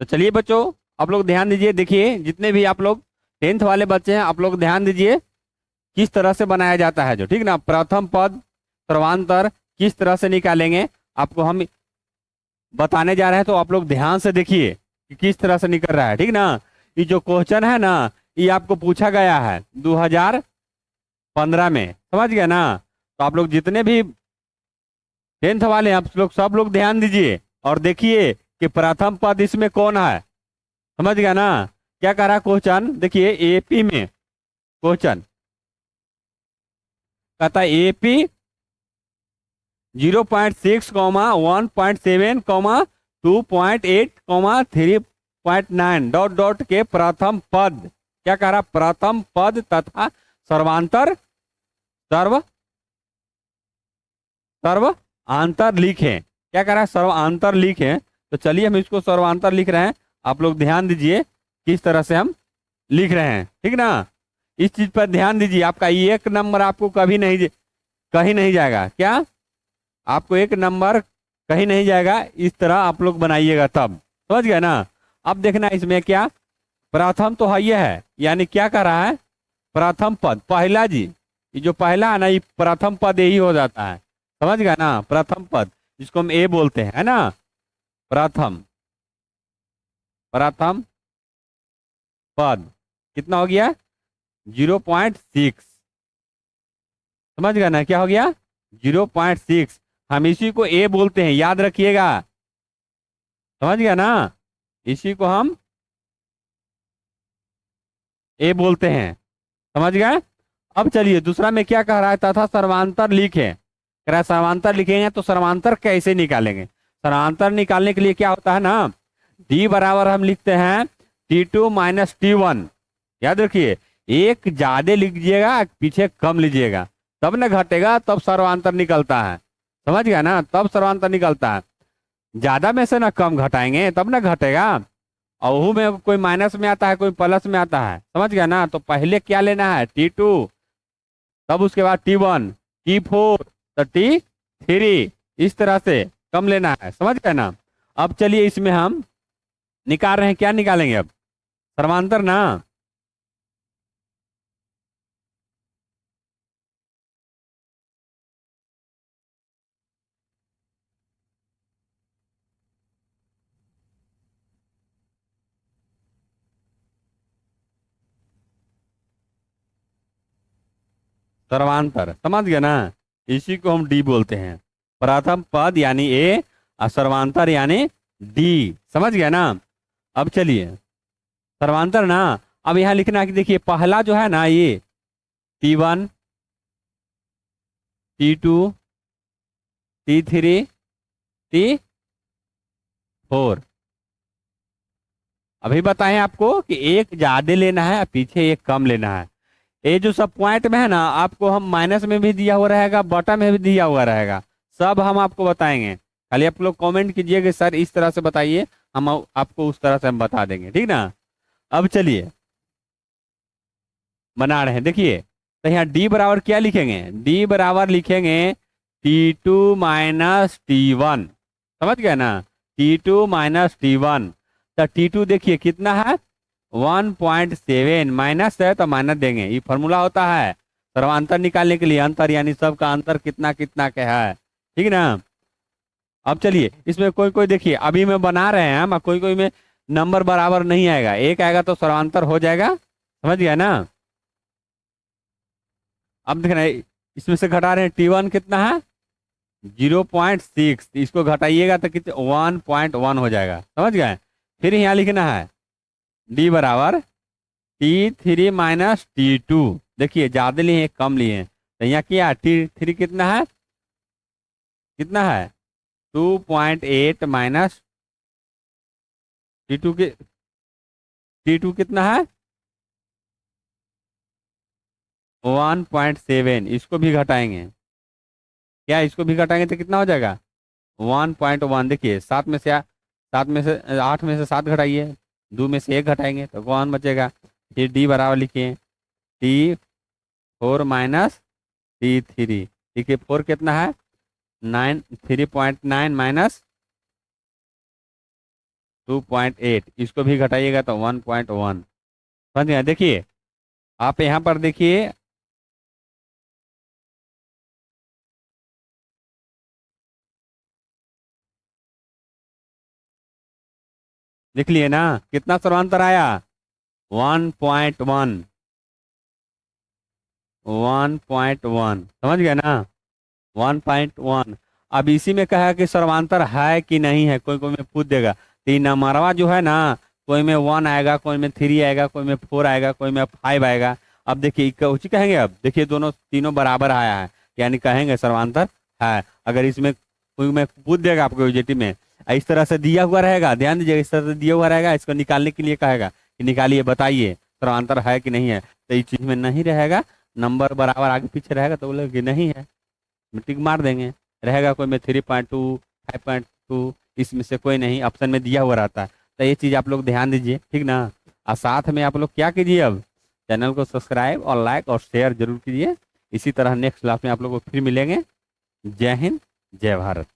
तो चलिए बच्चों, आप लोग ध्यान दीजिए। देखिए, जितने भी आप लोग 10th वाले बच्चे हैं, आप लोग ध्यान दीजिए किस तरह से बनाया जाता है जो, ठीक ना। प्रथम पद सर्वांतर किस तरह से निकालेंगे आपको हम बताने जा रहे हैं, तो आप लोग ध्यान से देखिए कि किस तरह से निकल रहा है, ठीक ना। ये जो क्वेश्चन है ना, ये आपको पूछा गया है 2015 में, समझ गए ना। तो आप लोग जितने भी 10th वाले हैं, आप लोग सब लोग ध्यान दीजिए और देखिए कि प्रथम पद इसमें कौन है। समझ गया ना। क्या कह रहा है क्वेश्चन, देखिए एपी में क्वेश्चन कहता है AP 0.6 comma 1.7 comma 2.8 comma 3.9 dot dot के प्रथम पद, क्या कह रहा, प्रथम पद तथा सर्वांतर सर्व सर्व आंतर लिखें। क्या कह रहा है, सर्वांतर लिखें। तो चलिए हम इसको सर्वांतर लिख रहे हैं। आप लोग ध्यान दीजिए किस तरह से हम लिख रहे हैं, ठीक ना। इस चीज पर ध्यान दीजिए, आपका ये एक नंबर आपको कभी नहीं कहीं नहीं जाएगा। क्या, आपको एक नंबर कहीं नहीं जाएगा। इस तरह आप लोग बनाइएगा तब, समझ गए ना। अब देखना इसमें क्या, प्रथम तो है ये है, यानी क्या कर रहा है, प्रथम पद पहला जी, ये जो पहला है ना, ये प्रथम पद यही हो जाता है। समझ गया ना, प्रथम पद जिसको हम ए बोलते हैं, है ना। प्रथम प्रथम पद कितना हो गया, 0.6। समझ गया ना, क्या हो गया, 0.6। हम इसी को ए बोलते हैं, याद रखिएगा। समझ गया ना, इसी को हम ए बोलते हैं। समझ गए। अब चलिए दूसरा में क्या कह रहा है, तथा सर्वांतर लिखें। कह रहा है सर्वांतर लिखेंगे, तो सर्वांतर कैसे निकालेंगे। सर्वांतर निकालने के लिए क्या होता है ना, डी बराबर हम लिखते हैं T2 माइनस T1। याद रखिए, एक ज्यादा लीजिएगा पीछे कम लीजिएगा, तब ना घटेगा, तब सर्वांतर निकलता है। समझ गया ना, तब सर्वांतर निकलता है। ज्यादा में से ना कम घटाएंगे तब ना घटेगा। और वहू में कोई माइनस में आता है, कोई प्लस में आता है। समझ गया ना, तो पहले क्या लेना है, T2, तब उसके बाद T1, T4, तो T3, इस तरह से कम लेना है। समझ गए ना। अब चलिए इसमें हम निकाल रहे हैं, क्या निकालेंगे अब, सर्वांतर ना। सर्वांतर समझ गए ना, इसी को हम डी बोलते हैं। प्रथम पद यानी ए और सर्वांतर यानी डी। समझ गया ना। अब चलिए सर्वांतर ना, अब यहाँ लिखना है कि देखिए पहला जो है ना, ये T1, T2, T3, T4। अभी बताएं आपको कि एक ज्यादा लेना है, पीछे एक कम लेना है। ये जो सब पॉइंट में है ना, आपको हम माइनस में भी दिया हुआ रहेगा, बटन में भी दिया हुआ रहेगा, सब हम आपको बताएंगे। खाली आप लोग कमेंट कीजिए कि सर इस तरह से बताइए, हम आपको उस तरह से हम बता देंगे, ठीक ना। अब चलिए बना रहे हैं, देखिए। तो यहाँ डी बराबर क्या लिखेंगे, डी बराबर लिखेंगे T2 माइनस T1। समझ गए ना, T2 माइनस T1। तो T2 देखिए कितना है, 1.7, माइनस है तो माइनस देंगे, ये फॉर्मूला होता है सर्वांतर निकालने के लिए। अंतर यानी सबका अंतर कितना कितना का है, ठीक ना। अब चलिए इसमें कोई कोई देखिए, अभी में बना रहे हैं हम, कोई कोई में नंबर बराबर नहीं आएगा, एक आएगा तो सर्वांतर हो जाएगा। समझ गया ना। अब देख रहे हैं, इसमें से घटा रहे हैं, T1 कितना है, 0.6, इसको घटाइएगा तो कितने 1.1 हो जाएगा। समझ गए। फिर यहाँ लिखना है डी बराबर T3 माइनस T2। देखिए ज्यादा लिए हैं कम लिए हैं, तो यहाँ क्या T3 कितना है, कितना है 2.8 माइनस T2 के, T2 कितना है 1.7, इसको भी घटाएंगे। क्या इसको भी घटाएंगे तो कितना हो जाएगा 1.1। देखिए सात में से 8 में से 7 घटाइए, 2 में से 1 घटाएंगे तो 1 बचेगा। फिर डी बराबर लिखिए T4 माइनस T3। देखिए 4 कितना है 3.9 माइनस 2.8, इसको भी घटाइएगा तो 1.1। समझ गए? देखिए आप यहाँ पर देखिए, देख लिए ना कितना सर्वांतर आया, 1.1, 1.1। समझ गए ना, 1.1। अब इसी में कहा कि सर्वांतर है कि नहीं है, कोई कोई में पूछ देगा। तो ये नंबरवा जो है ना, कोई में 1 आएगा, कोई में 3 आएगा, कोई में 4 आएगा, कोई में 5 आएगा। अब देखिए कुछ कहेंगे, अब देखिए दोनों तीनों बराबर आया है, यानी कहेंगे सर्वांतर है। अगर इसमें कोई में पूछ देगा आपको OJT में, इस तरह से दिया हुआ रहेगा, ध्यान दीजिए, इस तरह से दिया हुआ रहेगा, इसको निकालने के लिए कहेगा कि निकालिए, बताइए सर्वांतर है कि नहीं है। तो इस चीज में नहीं रहेगा, नंबर बराबर आगे पीछे रहेगा तो बोलेगा कि नहीं है, टिक मार देंगे। रहेगा कोई में 3.2, 5.2, इसमें से कोई नहीं, ऑप्शन में दिया हुआ रहता है। तो ये चीज़ आप लोग ध्यान दीजिए, ठीक ना। और साथ में आप लोग क्या कीजिए, अब चैनल को सब्सक्राइब और लाइक और शेयर जरूर कीजिए। इसी तरह नेक्स्ट क्लास में आप लोग को फिर मिलेंगे। जय हिंद, जय भारत।